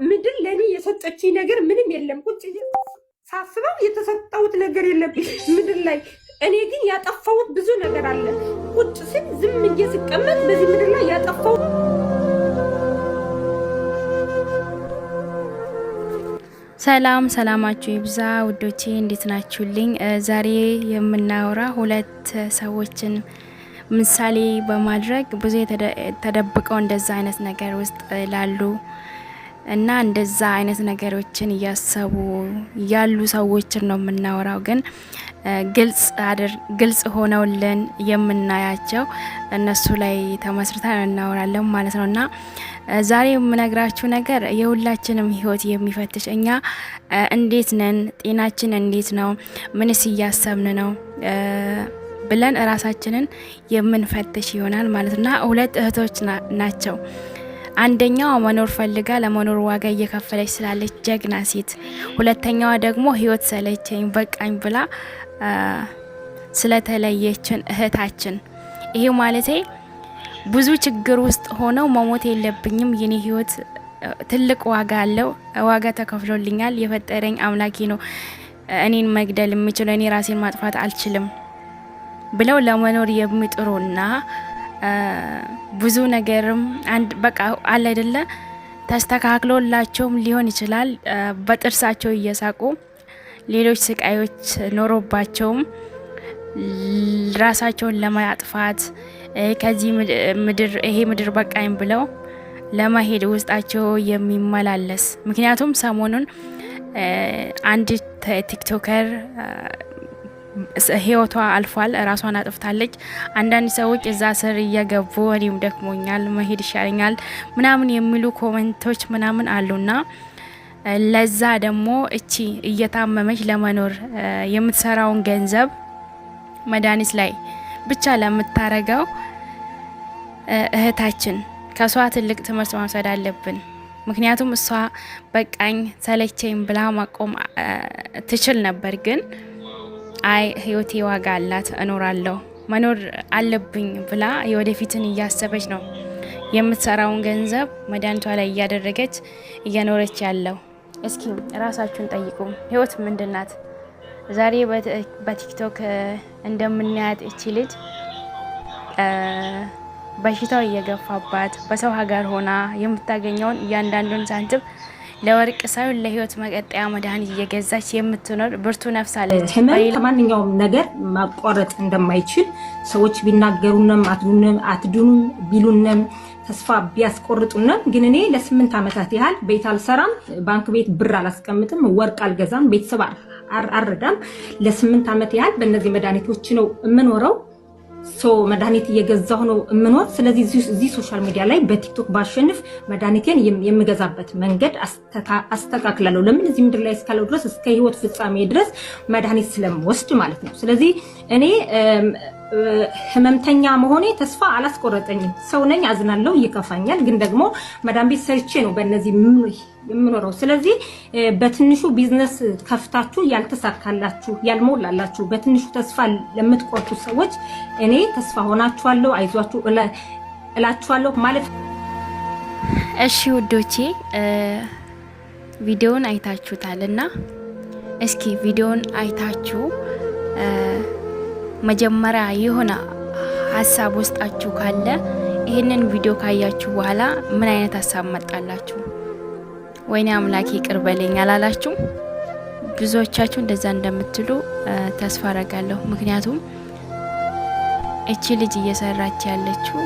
ምድር ለኔ የሰጠችኝ ነገር ምንም የለም። ቁጭ ሳስበው የተሰጠሁት ነገር የለም ምድር ላይ። እኔ ግን ያጠፋሁት ብዙ ነገር አለ። ቁጭ ስል ዝም እየስቀመጥ በዚህ ምድር ላይ ያጠፋሁት ሰላም ሰላማችሁ ይብዛ ውዶቼ፣ እንዴት ናችሁልኝ? ዛሬ የምናወራ ሁለት ሰዎችን ምሳሌ በማድረግ ብዙ ተደብቀው እንደዛ አይነት ነገር ውስጥ ላሉ እና እንደዛ አይነት ነገሮችን እያሰቡ ያሉ ሰዎችን ነው የምናወራው። ግን ግልጽ ሆነውልን የምናያቸው እነሱ ላይ ተመስርተን እናወራለን ማለት ነውና ዛሬ የምነግራችሁ ነገር የሁላችንም ህይወት የሚፈትሽ እኛ እንዴት ነን፣ ጤናችን እንዴት ነው፣ ምንስ እያሰብን ነው ብለን ራሳችንን የምንፈትሽ ይሆናል ማለትና ሁለት እህቶች ናቸው። አንደኛዋ መኖር ፈልጋ ለመኖር ዋጋ እየከፈለች ስላለች ጀግና ሴት፣ ሁለተኛዋ ደግሞ ህይወት ሰለቸኝ በቃኝ ብላ ስለተለየችን እህታችን። ይሄ ማለቴ ብዙ ችግር ውስጥ ሆነው መሞት የለብኝም፣ የኔ ህይወት ትልቅ ዋጋ አለው፣ ዋጋ ተከፍሎልኛል፣ የፈጠረኝ አምላኬ ነው እኔን መግደል የሚችለው፣ እኔ ራሴን ማጥፋት አልችልም ብለው ለመኖር የሚጥሩና ብዙ ነገርም አንድ በቃ አለ አይደለ ተስተካክሎላቸውም ሊሆን ይችላል በጥርሳቸው እየሳቁ ሌሎች ስቃዮች ኖሮባቸውም ራሳቸውን ለማጥፋት ከዚህ ምድር ይሄ ምድር በቃኝ ብለው ለማሄድ ውስጣቸው የሚመላለስ። ምክንያቱም ሰሞኑን አንድ ቲክቶከር ህይወቷ አልፏል፣ ራሷን አጥፍታለች። አንዳንድ ሰዎች እዛ ስር እየገቡ እኔም ደክሞኛል መሄድ ይሻለኛል ምናምን የሚሉ ኮሜንቶች ምናምን አሉና ለዛ ደግሞ እቺ እየታመመች ለመኖር የምትሰራውን ገንዘብ መድኃኒት ላይ ብቻ ለምታረገው እህታችን ከሷ ትልቅ ትምህርት መውሰድ አለብን። ምክንያቱም እሷ በቃኝ ሰለቸኝ ብላ ማቆም ትችል ነበር፣ ግን አይ ህይወቴ ዋጋ አላት እኖራለሁ መኖር አለብኝ ብላ የወደፊትን እያሰበች ነው የምትሰራውን ገንዘብ መድኃኒቷ ላይ እያደረገች እየኖረች ያለው። እስኪ ራሳችሁን ጠይቁ፣ ህይወት ምንድናት? ዛሬ በቲክቶክ እንደምናያት እቺ ልጅ በሽታው እየገፋባት በሰው ሀገር ሆና የምታገኘውን እያንዳንዱን ሳንቲም ለወርቅ ሳይሆን ለህይወት መቀጠያ መድኃኒት እየገዛች የምትኖር ብርቱ ነፍስ አለች። ህመም ከማንኛውም ነገር ማቋረጥ እንደማይችል ሰዎች ቢናገሩንም አትድኑም ቢሉንም ተስፋ ቢያስቆርጡንም፣ ግን እኔ ለ8 ዓመታት ያህል ቤት አልሰራም፣ ባንክ ቤት ብር አላስቀምጥም፣ ወርቅ አልገዛም፣ ቤተሰብ አልረዳም። ለ8 ዓመት ያህል በእነዚህ መድኃኒቶች ነው የምኖረው። መድኃኒት እየገዛሁ ነው የምኖር። ስለዚህ እዚህ ሶሻል ሚዲያ ላይ በቲክቶክ ባሸንፍ መድኃኒቴን የምገዛበት መንገድ አስተካክላለሁ። ለምን እዚህ ምድር ላይ እስካለው ድረስ እስከ ህይወት ፍጻሜ ድረስ መድኃኒት ስለምወስድ ማለት ነው። ስለዚህ እኔ ህመምተኛ መሆኔ ተስፋ አላስቆረጠኝም። ሰው ነኝ፣ አዝናለሁ፣ ይከፋኛል። ግን ደግሞ መዳም ቤት ሰርቼ ነው በእነዚህ የምኖረው። ስለዚህ በትንሹ ቢዝነስ ከፍታችሁ ያልተሳካላችሁ ያልሞላላችሁ በትንሹ ተስፋ ለምትቆርጡ ሰዎች እኔ ተስፋ ሆናችኋለሁ፣ አይዟችሁ እላችኋለሁ ማለት። እሺ ውዶቼ ቪዲዮን አይታችሁታልና እስኪ ቪዲዮን አይታችሁ መጀመሪያ የሆነ ሀሳብ ውስጣችሁ ካለ ይሄንን ቪዲዮ ካያችሁ በኋላ ምን አይነት ሀሳብ መጣላችሁ? ወይኔ አምላኬ ይቅር በለኝ አላላችሁ? ብዙዎቻችሁ እንደዛ እንደምትሉ ተስፋ አረጋለሁ። ምክንያቱም እቺ ልጅ እየሰራች ያለችው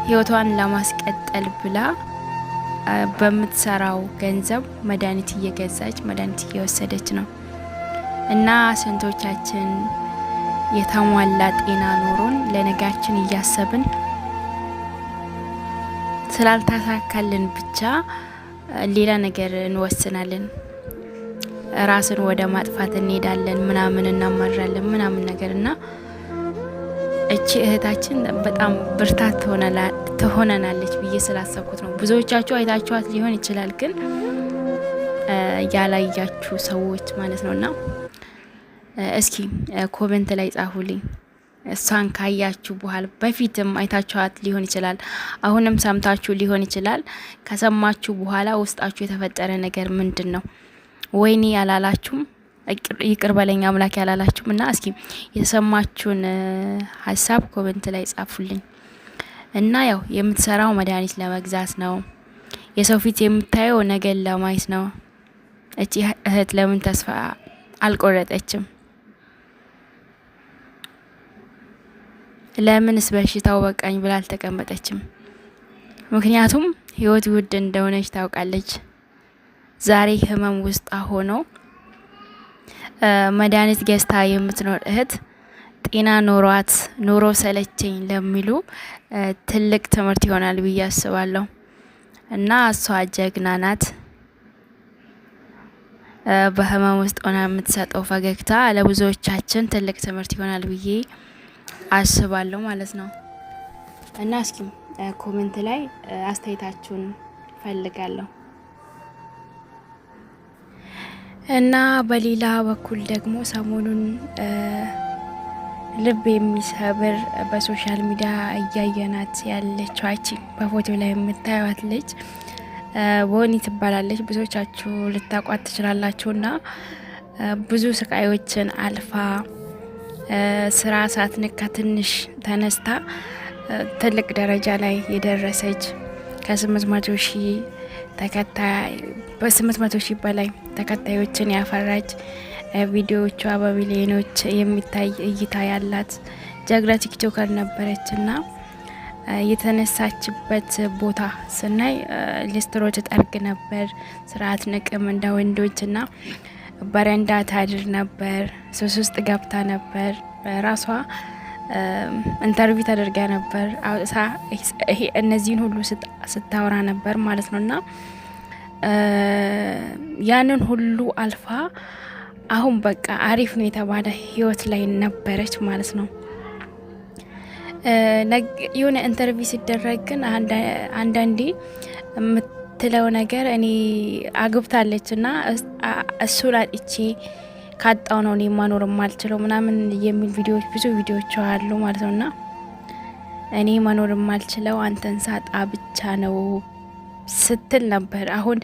ህይወቷን ለማስቀጠል ብላ በምትሰራው ገንዘብ መድኃኒት እየገዛች መድኃኒት እየወሰደች ነው። እና ስንቶቻችን የተሟላ ጤና ኖሮን ለነጋችን እያሰብን ስላልተሳካልን ብቻ ሌላ ነገር እንወስናለን፣ ራስን ወደ ማጥፋት እንሄዳለን፣ ምናምን እናማራለን ምናምን ነገርና እቺ እህታችን በጣም ብርታት ትሆነናለች ብዬ ስላሰብኩት ነው። ብዙዎቻችሁ አይታችኋት ሊሆን ይችላል፣ ግን ያላያችሁ ሰዎች ማለት ነውና እስኪ ኮሜንት ላይ ጻፉልኝ። እሷን ካያችሁ በኋላ በፊትም አይታችኋት ሊሆን ይችላል፣ አሁንም ሰምታችሁ ሊሆን ይችላል። ከሰማችሁ በኋላ ውስጣችሁ የተፈጠረ ነገር ምንድነው? ወይኔ ያላላችሁም ይቅር በለኝ አምላክ ያላላችሁም እና እስኪ የተሰማችሁን ሀሳብ ኮሜንት ላይ ጻፉልኝ። እና ያው የምትሰራው መድኃኒት ለመግዛት ነው። የሰው ፊት የምታየው ነገር ለማየት ነው። እቺ እህት ለምን ተስፋ አልቆረጠችም? ለምንስ በሽታው በቃኝ ብላ አልተቀመጠችም? ምክንያቱም ህይወት ውድ እንደሆነች ታውቃለች። ዛሬ ህመም ውስጥ ሆኖ መድኃኒት ገዝታ የምትኖር እህት ጤና ኖሯት ኑሮ ሰለቸኝ ለሚሉ ትልቅ ትምህርት ይሆናል ብዬ አስባለሁ። እና እሷ ጀግና ናት። በህመም ውስጥ ሆና የምትሰጠው ፈገግታ ለብዙዎቻችን ትልቅ ትምህርት ይሆናል ብዬ አስባለሁ ማለት ነው። እና እስኪ ኮሜንት ላይ አስተያየታችሁን ፈልጋለሁ። እና በሌላ በኩል ደግሞ ሰሞኑን ልብ የሚሰብር በሶሻል ሚዲያ እያየናት ያለችው አቺ በፎቶ ላይ የምታዩት ልጅ ቦኒ ትባላለች። ብዙዎቻችሁ ልታቋት ትችላላችሁና ብዙ ስቃዮችን አልፋ ስራ ሳትንካ ትንሽ ተነስታ ትልቅ ደረጃ ላይ የደረሰች ከ800 ሺህ ተከታይ በ800 ሺህ በላይ ተከታዮችን ያፈራች ቪዲዮዎቿ በሚሊዮኖች የሚታይ እይታ ያላት ጀግና ቲክቶከር ነበረችና የተነሳችበት ቦታ ስናይ ሊስትሮ ትጠርግ ነበር። ስርዓት ንቅም እንደ ወንዶችና በረንዳ ታድር ነበር። ሱስ ውስጥ ገብታ ነበር። ራሷ ኢንተርቪው ተደርጋ ነበር። እነዚህን ሁሉ ስታወራ ነበር ማለት ነውና ያንን ሁሉ አልፋ አሁን በቃ አሪፍ ነው የተባለ ህይወት ላይ ነበረች ማለት ነው። የሆነ ኢንተርቪው ሲደረግ ግን አንዳንዴ የምትለው ነገር እኔ አግብታለችና እሱን አጥቼ ካጣው ነው እኔ ማኖር ማልችለው ምናምን የሚል ቪዲዮዎች ብዙ ቪዲዮዎች አሉ ማለት ነውና እኔ ማኖር ማልችለው አንተን ሳጣ ብቻ ነው ስትል ነበር። አሁን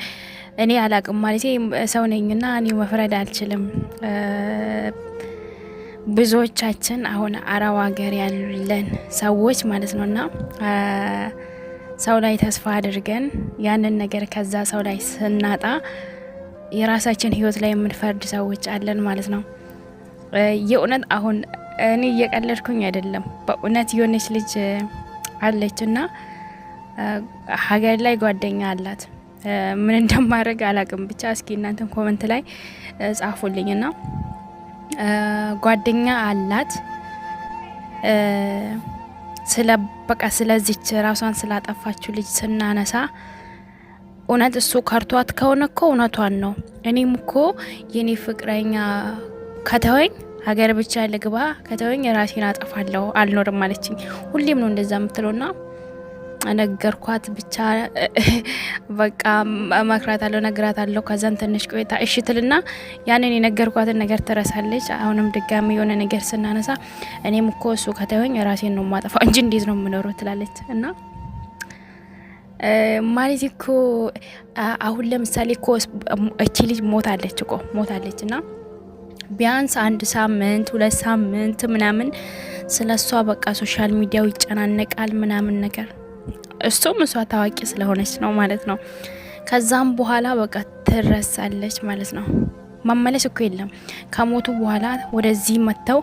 እኔ አላቅም ማለት ሰው ነኝና እኔ መፍረድ አልችልም። ብዙዎቻችን አሁን አረብ ሀገር ያለን ሰዎች ማለት ነውና ሰው ላይ ተስፋ አድርገን ያንን ነገር ከዛ ሰው ላይ ስናጣ የራሳችን ህይወት ላይ የምንፈርድ ሰዎች አለን ማለት ነው። የእውነት አሁን እኔ እየቀለድኩኝ አይደለም። በእውነት የሆነች ልጅ አለችና ሀገር ላይ ጓደኛ አላት። ምን እንደማደርግ አላቅም። ብቻ እስኪ እናንተም ኮሜንት ላይ ጻፉልኝና ጓደኛ አላት ስለዚች ራሷን ስላጠፋችው ልጅ ስናነሳ እውነት እሱ ከርቷት ከሆነ እኮ እውነቷን ነው። እኔም እኮ የኔ ፍቅረኛ ከተወኝ ሀገር ብቻ ልግባ፣ ከተወኝ ራሴን አጠፋለሁ አልኖርም ማለችኝ። ሁሌም ነው እንደዛ የምትለውና ነገርኳት። ብቻ በቃ መክራታለሁ፣ ነግራታለሁ። ከዛን ትንሽ ቆይታ እሺ ትልና ያንን የነገርኳትን ነገር ትረሳለች። አሁንም ድጋሚ የሆነ ነገር ስናነሳ እኔም እኮ እሱ ከተወኝ ራሴን ነው ማጠፋው እንጂ እንዴት ነው የምኖረው ትላለች። እና ማለት እኮ አሁን ለምሳሌ እኮ እቺ ልጅ ሞታለች እና ቢያንስ 1 ሳምንት 2 ሳምንት ምናምን ስለሷ በቃ ሶሻል ሚዲያው ይጨናነቃል ምናምን ነገር። እሱም እሷ ታዋቂ ስለሆነች ነው ማለት ነው። ከዛም በኋላ በቃ ትረሳለች ማለት ነው። መመለስ እኮ የለም። ከሞቱ በኋላ ወደዚህ መጥተው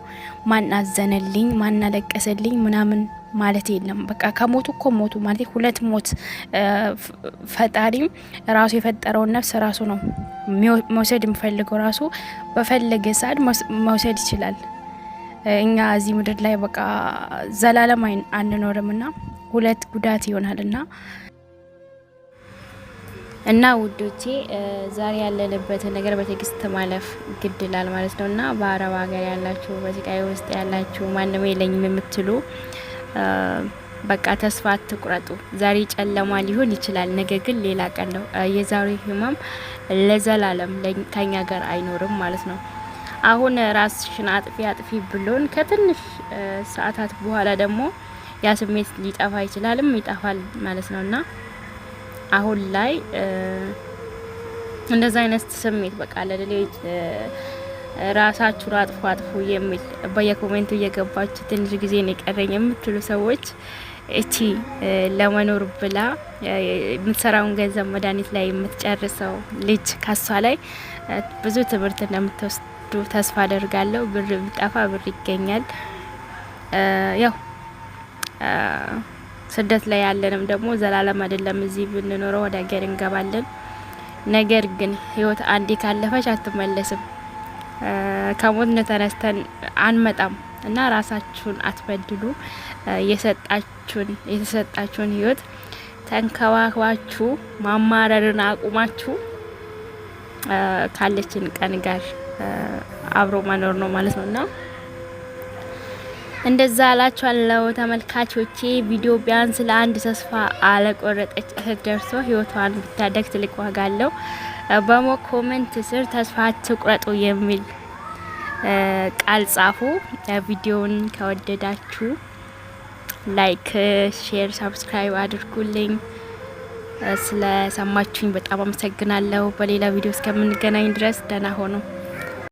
ማን አዘነልኝ ማን አለቀሰልኝ ምናምን ማለት የለም። በቃ ከሞቱ እኮ ሞቱ ማለት 2 ሞት። ፈጣሪም ራሱ የፈጠረውን ነፍስ ራሱ ነው መውሰድ የሚፈልገው። ራሱ በፈለገ ሰዓት መውሰድ ይችላል። እኛ እዚህ ምድር ላይ በቃ ዘላለም አንኖርምና 2 ጉዳት ይሆናልና እና ውዶቼ ዛሬ ያለንበት ነገር በትዕግስት ማለፍ ግድላል ማለት ነውና በአረብ ሀገር ያላችሁ በስቃይ ውስጥ ያላችሁ ማንም የለኝም የምትሉ በቃ ተስፋ አትቁረጡ። ዛሬ ጨለማ ሊሆን ይችላል፣ ነገ ግን ሌላ ቀን ነው። የዛሬ ህመም ለዘላለም ከኛ ጋር አይኖርም ማለት ነው። አሁን ራስሽን አጥፊ ብሎን ከትንሽ ሰዓታት በኋላ ደግሞ ያ ስሜት ሊጠፋ ይችላልም ይጠፋል ማለት ነውና አሁን ላይ እንደዛ አይነት ስሜት በቃ ለሌሎች ራሳችሁ አጥፉ የሚል በየኮሜንቱ እየገባችሁ ትንሽ ጊዜ ነው የቀረኝ የምትሉ ሰዎች እቺ ለመኖር ብላ የምትሰራውን ገንዘብ መድኃኒት ላይ የምትጨርሰው ልጅ ካሷ ላይ ብዙ ትምህርት እንደምትወስዱ ተስፋ አደርጋለሁ። ብር ቢጠፋ ብር ይገኛል። ያው ስደት ላይ ያለንም ደግሞ ዘላለም አይደለም እዚህ ብንኖረው ወደ ሀገር እንገባለን። ነገር ግን ህይወት አንዴ ካለፈች አትመለስም። ከሞት ተነስተን አንመጣም እና ራሳችሁን አትበድሉ። የተሰጣችሁን ህይወት ተንከባክባችሁ ማማረርን አቁማችሁ ካለችን ቀን ጋር አብሮ መኖር ነው ማለት ነውና እንደዛ አላችኋለሁ ተመልካቾቼ። ቪዲዮ ቢያንስ ለአንድ ተስፋ አለቆረጠች እህት ደርሶ ህይወቷን ብታደግ ትልቅ ዋጋ አለው። በኮሜንት ስር ተስፋ አትቁረጡ የሚል ቃል ጻፉ። ቪዲዮውን ከወደዳችሁ ላይክ፣ ሼር፣ ሰብስክራይብ አድርጉልኝ። ስለሰማችሁኝ በጣም አመሰግናለሁ። በሌላ ቪዲዮ እስከምንገናኝ ድረስ ደህና ሆኑ።